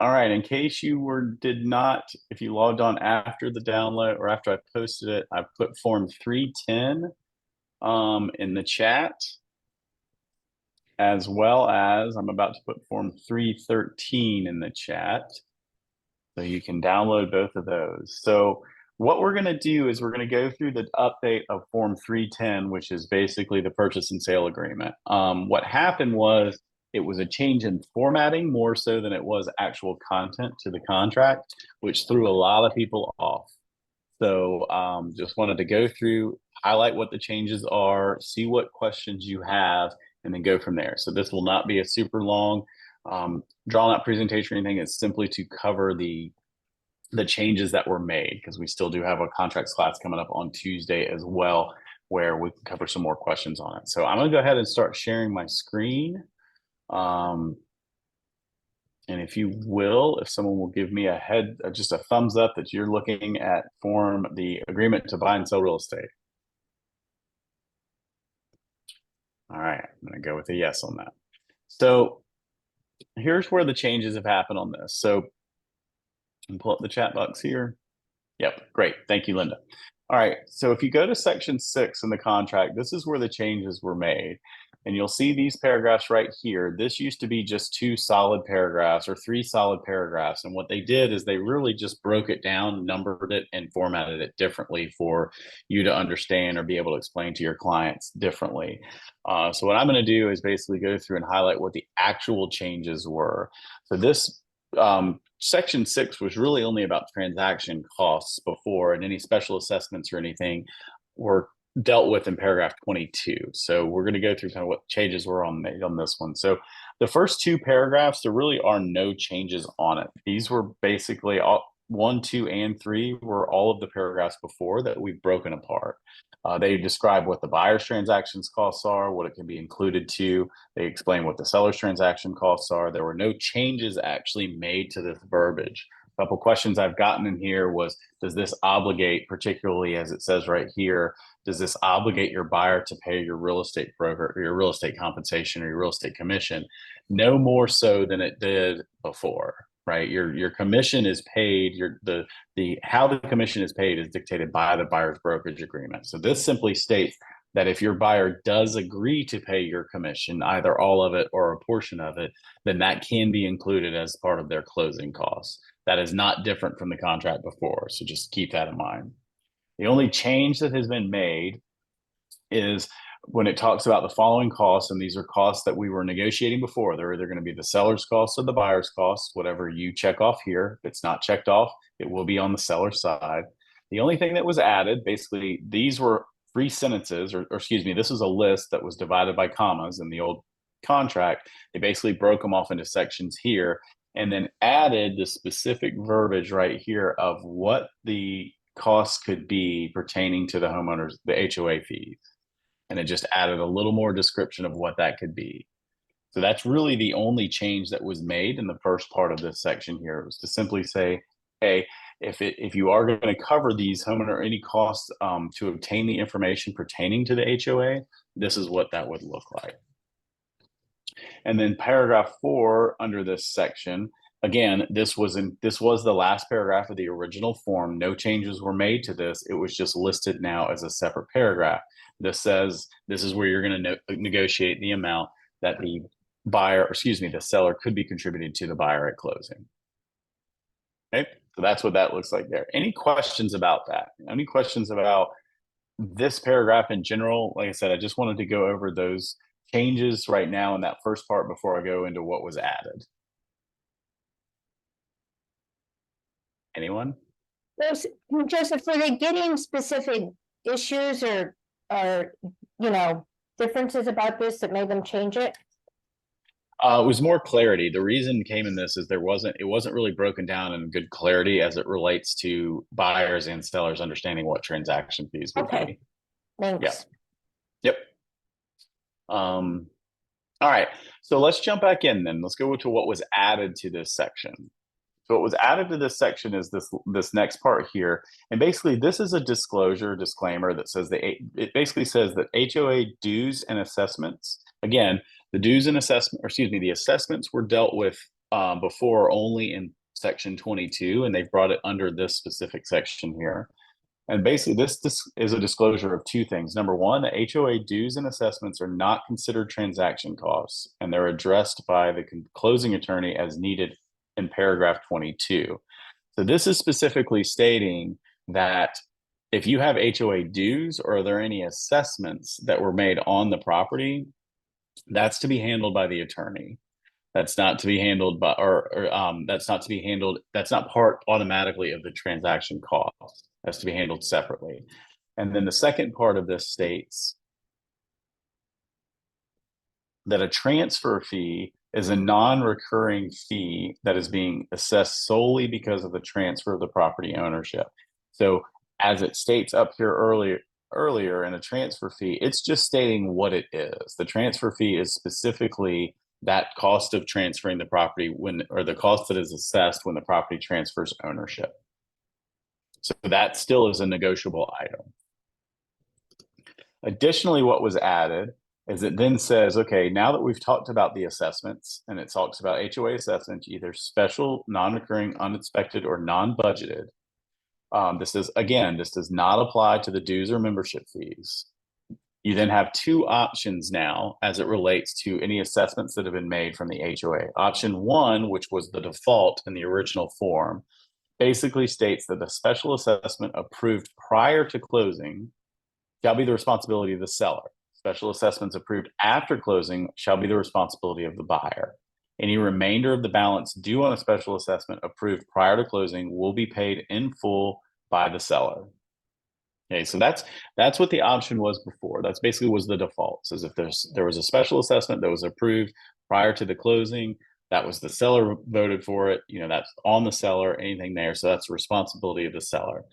All right, in case you did not, if you logged on after the download or after I posted it, I put form 310 in the chat, as well as I'm about to put form 313 in the chat. So you can download both of those. So what we're going to do is we're going to go through the update of form 310, which is basically the purchase and sale agreement. What happened was it was a change in formatting more so than it was actual content to the contract, which threw a lot of people off. So just wanted to go through, highlight what the changes are, see what questions you have, and then go from there. So this will not be a super long drawn out presentation or anything. It's simply to cover the changes that were made, because we still do have a contracts class coming up on Tuesday as well, where we can cover some more questions on it. So I'm going to go ahead and start sharing my screen. And if you will, if someone will give me just a thumbs up that you're looking at the agreement to buy and sell real estate. All right, I'm going to go with a yes on that. So here's where the changes have happened on this. So pull up the chat box here. Yep, great. Thank you, Linda. All right, so if you go to section 6 in the contract, this is where the changes were made. And you'll see these paragraphs right here. This used to be just 2 solid paragraphs or 3 solid paragraphs. And what they did is they really just broke it down, numbered it, and formatted it differently for you to understand or be able to explain to your clients differently. So what I'm going to do is basically go through and highlight what the actual changes were. So this section 6 was really only about transaction costs before, and any special assessments or anything were dealt with in paragraph 22. So we're going to go through kind of what changes were made on this one. So the first 2 paragraphs, there really are no changes on it. These were basically 1, 2, and 3 were all of the paragraphs before that we've broken apart. They describe what the buyer's transactions costs are, what it can be included to. They explain what the seller's transaction costs are. There were no changes actually made to this verbiage. A couple questions I've gotten in here was, does this obligate, particularly as it says right here, does this obligate your buyer to pay your real estate broker or your real estate compensation or your real estate commission? No more so than it did before, right? Your commission is paid. How the commission is paid is dictated by the buyer's brokerage agreement. So this simply states that if your buyer does agree to pay your commission, either all of it or a portion of it, then that can be included as part of their closing costs. That is not different from the contract before. So just keep that in mind. The only change that has been made is when it talks about the following costs, and these are costs that we were negotiating before. They're either going to be the seller's costs or the buyer's costs, whatever you check off here. If it's not checked off, it will be on the seller's side. The only thing that was added, basically, these were 3 sentences, or excuse me, this was a list that was divided by commas in the old contract. They basically broke them off into sections here and then added the specific verbiage right here of what the costs could be pertaining to the homeowners, the HOA fees. And it just added a little more description of what that could be. So that's really the only change that was made in the first part of this section here. It was to simply say, hey, if you are going to cover these homeowner any costs to obtain the information pertaining to the HOA, this is what that would look like. And then paragraph 4 under this section, again, this was the last paragraph of the original form. No changes were made to this. It was just listed now as a separate paragraph. This says this is where you're going to negotiate the amount that the seller could be contributed to the buyer at closing. Okay, so that's what that looks like there. Any questions about that? Any questions about this paragraph in general? Like I said, I just wanted to go over those changes right now in that first part before I go into what was added. Anyone? Joseph, were they getting specific issues or differences about this that made them change it? It was more clarity. The reason came in this is it wasn't really broken down in good clarity as it relates to buyers and sellers understanding what transaction fees would be. Thanks. Yep. All right. So let's jump back in then. Let's go to what was added to this section. So what was added to this section is this next part here. And basically this is a disclaimer that says it basically says that HOA dues and assessments, again, the dues and the assessments were dealt with before only in section 22, and they've brought it under this specific section here. And basically, this is a disclosure of two things. Number one, the HOA dues and assessments are not considered transaction costs, and they're addressed by the closing attorney as needed in paragraph 22. So this is specifically stating that if you have HOA dues or are there any assessments that were made on the property, that's to be handled by the attorney. That's not to be handled by, that's not to be handled. That's not part automatically of the transaction cost. That's to be handled separately. And then the second part of this states that a transfer fee is a non-recurring fee that is being assessed solely because of the transfer of the property ownership. So as it states up here earlier in a transfer fee, it's just stating what it is. The transfer fee is specifically that cost of transferring the property or the cost that is assessed when the property transfers ownership. So that still is a negotiable item. Additionally, what was added is it then says, okay, now that we've talked about the assessments, and it talks about HOA assessments, either special, non-recurring, unexpected, or non-budgeted. This does not apply to the dues or membership fees. You then have two options now as it relates to any assessments that have been made from the HOA. Option one, which was the default in the original form, basically states that the special assessment approved prior to closing shall be the responsibility of the seller. Special assessments approved after closing shall be the responsibility of the buyer. Any remainder of the balance due on a special assessment approved prior to closing will be paid in full by the seller. Okay, so that's what the option was before. That's basically was the default. Says if there was a special assessment that was approved prior to the closing, that was the seller voted for it. That's on the seller, anything there. So that's the responsibility of the seller.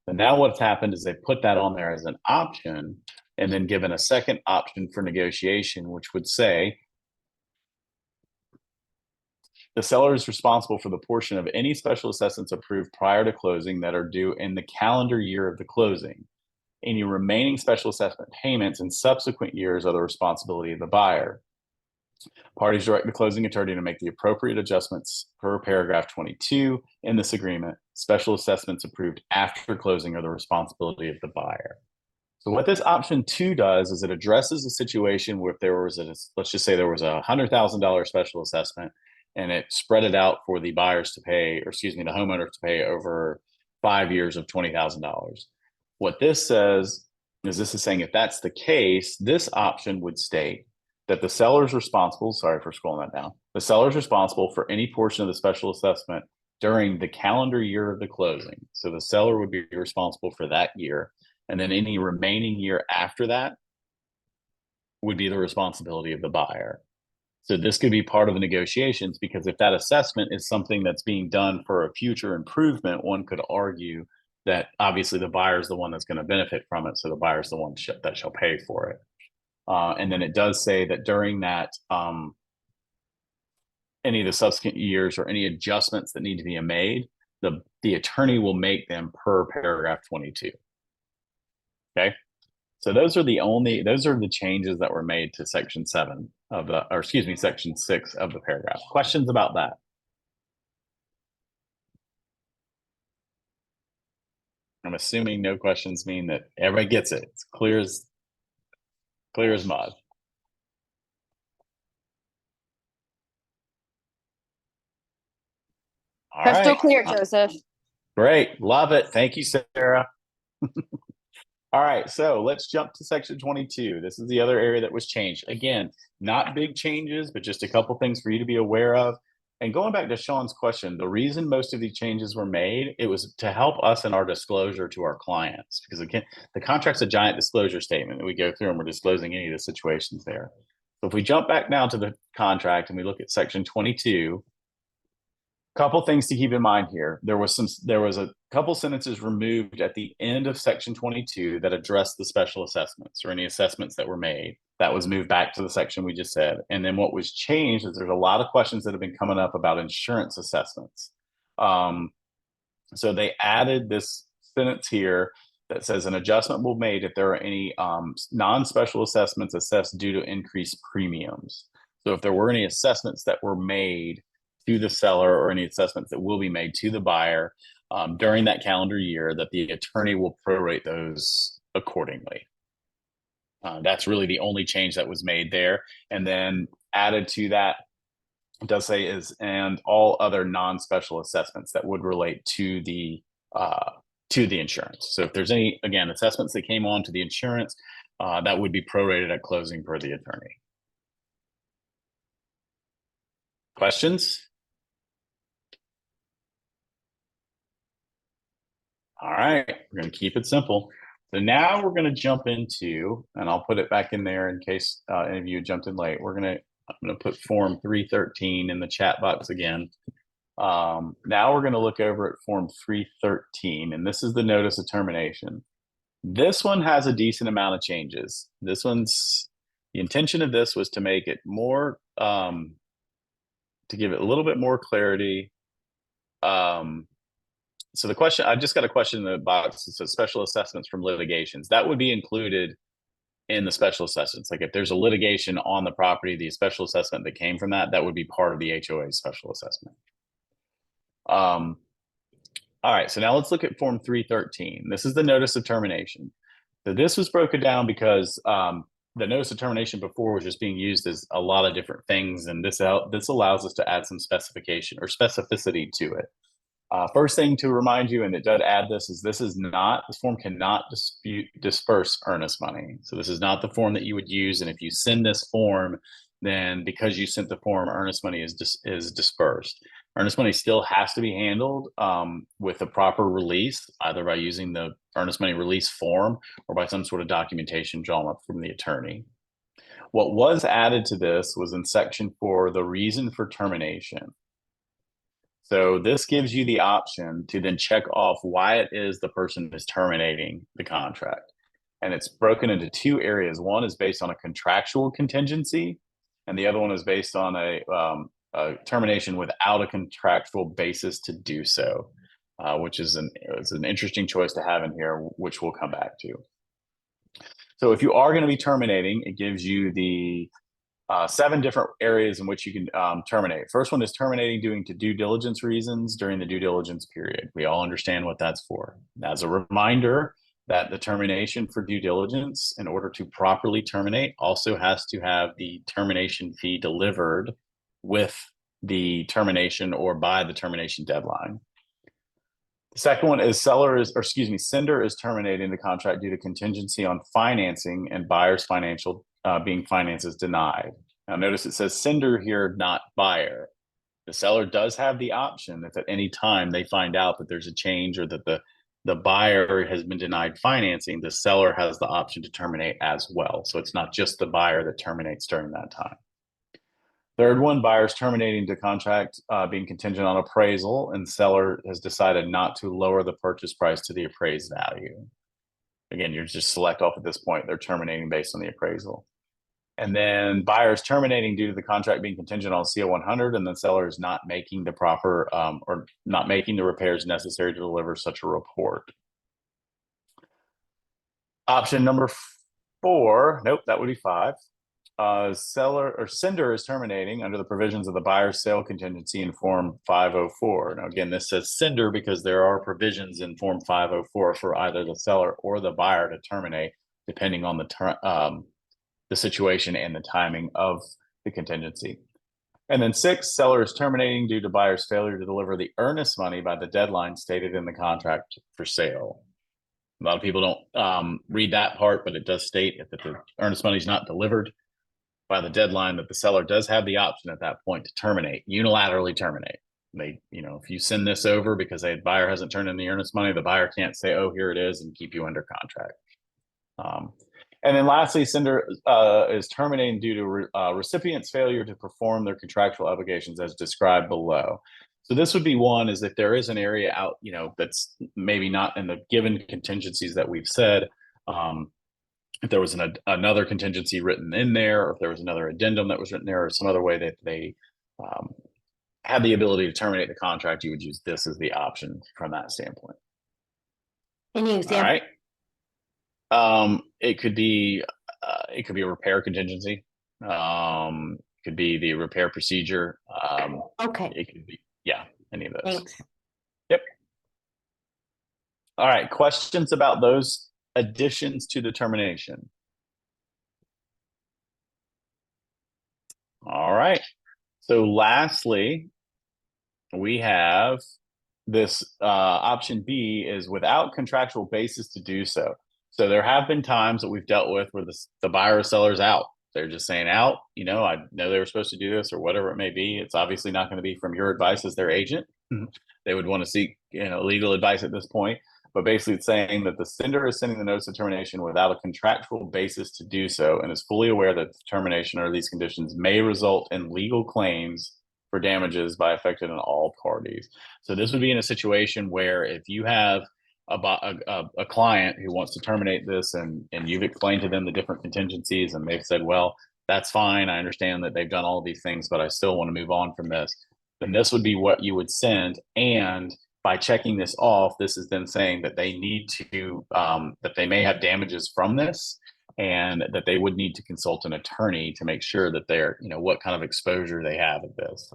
But now what's happened is they put that on there as an option and then given a second option for negotiation, which would say the seller is responsible for the portion of any special assessments approved prior to closing that are due in the calendar year of the closing. Any remaining special assessment payments in subsequent years are the responsibility of the buyer. Parties direct the closing attorney to make the appropriate adjustments per paragraph 22 in this agreement. Special assessments approved after closing are the responsibility of the buyer. So what this option 2 does is it addresses a situation where if there was let's just say there was a $100,000 special assessment and it spread it out for the buyers to pay, or excuse me, the homeowners to pay over 5 years of $20,000. What this says is this is saying if that's the case, this option would state that the seller's responsible, sorry for scrolling that down, the seller's responsible for any portion of the special assessment during the calendar year of the closing. So the seller would be responsible for that year. And then any remaining year after that would be the responsibility of the buyer. So this could be part of the negotiations, because if that assessment is something that's being done for a future improvement, one could argue that obviously the buyer is the one that's going to benefit from it. So the buyer is the one that shall pay for it. And then it does say that during that, any of the subsequent years or any adjustments that need to be made, the attorney will make them per paragraph 22. Okay. So those are the changes that were made to section 7 of section 6 of the paragraph. Questions about that? I'm assuming no questions mean that everybody gets it. It's clear as mud. All Crystal right. clear, Joseph. Great. Love it. Thank you, Sarah. All right, so let's jump to section 22. This is the other area that was changed. Again, not big changes, but just a couple things for you to be aware of. And going back to Sean's question, the reason most of these changes were made, it was to help us in our disclosure to our clients. Because again, the contract's a giant disclosure statement that we go through and we're disclosing any of the situations there. So if we jump back now to the contract and we look at section 22, couple things to keep in mind here. There was a couple sentences removed at the end of section 22 that addressed the special assessments or any assessments that were made. That was moved back to the section we just said. And then what was changed is there's a lot of questions that have been coming up about insurance assessments. So they added this sentence here that says an adjustment will be made if there are any non-special assessments assessed due to increased premiums. So if there were any assessments that were made to the seller or any assessments that will be made to the buyer during that calendar year, that the attorney will prorate those accordingly. That's really the only change that was made there. And then added to that, it does say is, and all other non-special assessments that would relate to the insurance. So if there's any, again, assessments that came on to the insurance, that would be prorated at closing per the attorney. Questions? All right, we're going to keep it simple. So now we're going to jump into, and I'll put it back in there in case any of you jumped in late. I'm going to put form 313 in the chat box again. Now we're going to look over at form 313, and this is the notice of termination. This one has a decent amount of changes. The intention of this was to make it more, to give it a little bit more clarity. So the question, I just got a question in the box. It says special assessments from litigations. That would be included in the special assessments. Like if there's a litigation on the property, the special assessment that came from that would be part of the HOA special assessment. All right, so now let's look at form 313. This is the notice of termination. So this was broken down because the notice of termination before was just being used as a lot of different things, and this allows us to add some specification or specificity to it. First thing to remind you, and it does add this, is this form cannot disperse earnest money. So this is not the form that you would use, and if you send this form, then because you sent the form, earnest money is dispersed. Earnest money still has to be handled with a proper release, either by using the earnest money release form or by some sort of documentation drawn up from the attorney. What was added to this was in section 4, the reason for termination. So this gives you the option to then check off why it is the person is terminating the contract. And it's broken into two areas. One is based on a contractual contingency, and the other one is based on a termination without a contractual basis to do so, which is an interesting choice to have in here, which we'll come back to. So if you are going to be terminating, it gives you the 7 different areas in which you can terminate. First one is terminating due to due diligence reasons during the due diligence period. We all understand what that's for. As a reminder that the termination for due diligence, in order to properly terminate, also has to have the termination fee delivered with the termination or by the termination deadline. The second one is sender is terminating the contract due to contingency on financing and buyer's financial being finances denied. Now notice it says sender here, not buyer. The seller does have the option if at any time they find out that there's a change or that the buyer has been denied financing, the seller has the option to terminate as well. So it's not just the buyer that terminates during that time. Third one, buyer's terminating the contract being contingent on appraisal, and seller has decided not to lower the purchase price to the appraised value. Again, you're just select off at this point, they're terminating based on the appraisal. And then buyer's terminating due to the contract being contingent on CO 100, and the seller is not making the proper or not making the repairs necessary to deliver such a report. Option number 4, nope, that would be 5. Seller or sender is terminating under the provisions of the buyer's sale contingency in Form 504. Now, again, this says sender because there are provisions in Form 504 for either the seller or the buyer to terminate, depending on the situation and the timing of the contingency. And then 6, seller is terminating due to buyer's failure to deliver the earnest money by the deadline stated in the contract for sale. A lot of people don't read that part, but it does state if the earnest money is not delivered by the deadline, that the seller does have the option at that point to terminate, unilaterally terminate. If you send this over because a buyer hasn't turned in the earnest money, the buyer can't say, "Oh, here it is," and keep you under contract. And then lastly, sender is terminating due to recipient's failure to perform their contractual obligations as described below. So this would be one, is if there is an area out, that's maybe not in the given contingencies that we've said, if there was another contingency written in there, or if there was another addendum that was written there, or some other way that they had the ability to terminate the contract, you would use this as the option from that standpoint. Any example? All right. It could be a repair contingency. could be the repair procedure. Okay, It could be, yeah, any of those. thanks. Yep. All right, questions about those additions to the termination? All right. So lastly, we have this option B is without contractual basis to do so. So there have been times that we've dealt with where the buyer or seller's out. They're just saying out, I know they were supposed to do this or whatever it may be. It's obviously not going to be from your advice as their agent. They would want to seek, legal advice at this point. But basically it's saying that the sender is sending the notice of termination without a contractual basis to do so and is fully aware that the termination under these conditions may result in legal claims for damages by affected in all parties. So this would be in a situation where if you have a client who wants to terminate this and you've explained to them the different contingencies and they've said, well, that's fine. I understand that they've done all of these things, but I still want to move on from this. Then this would be what you would send. And by checking this off, this is then saying that they need to, that they may have damages from this and that they would need to consult an attorney to make sure that they're, what kind of exposure they have of this.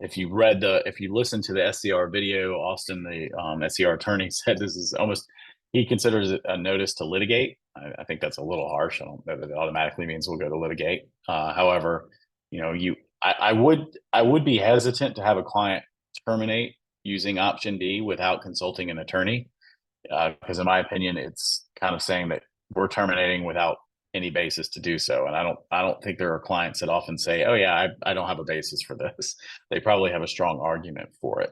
If you listen to the SCR video, Austin, the SCR attorney, said this is almost, he considers it a notice to litigate. I think that's a little harsh. I don't know that it automatically means we'll go to litigate. However, I would be hesitant to have a client terminate using option D without consulting an attorney, because in my opinion, it's kind of saying that we're terminating without any basis to do so. And I don't think there are clients that often say, oh yeah, I don't have a basis for this. They probably have a strong argument for it.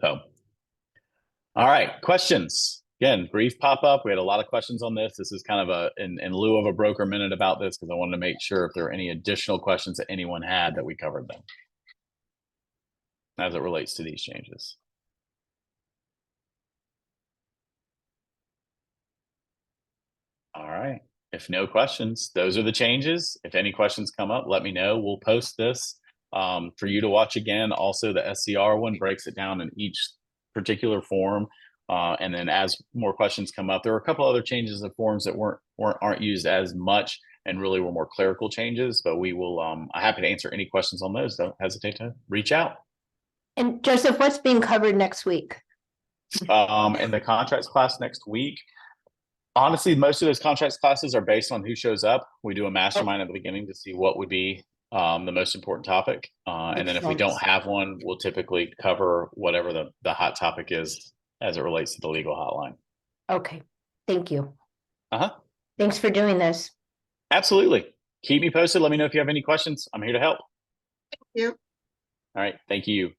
So, all right, questions. Again, brief pop up. We had a lot of questions on this. This is kind of in lieu of a broker minute about this because I wanted to make sure if there were any additional questions that anyone had that we covered them as it relates to these changes. All right. If no questions, those are the changes. If any questions come up, let me know. We'll post this for you to watch again. Also, the SCR one breaks it down in each particular form. And then as more questions come up, there are a couple other changes of forms that aren't used as much and really were more clerical changes, but we will, I'm happy to answer any questions on those. Don't hesitate to reach out. And Joseph, what's being covered next week? In the contracts class next week, honestly, most of those contracts classes are based on who shows up. We do a mastermind at the beginning to see what would be the most important topic. And then if we don't have one, we'll typically cover whatever the hot topic is as it relates to the legal hotline. Okay, thank you. Uh-huh. Thanks for doing this. Absolutely. Keep me posted. Let me know if you have any questions. I'm here to help. Thank you. All right. Thank you.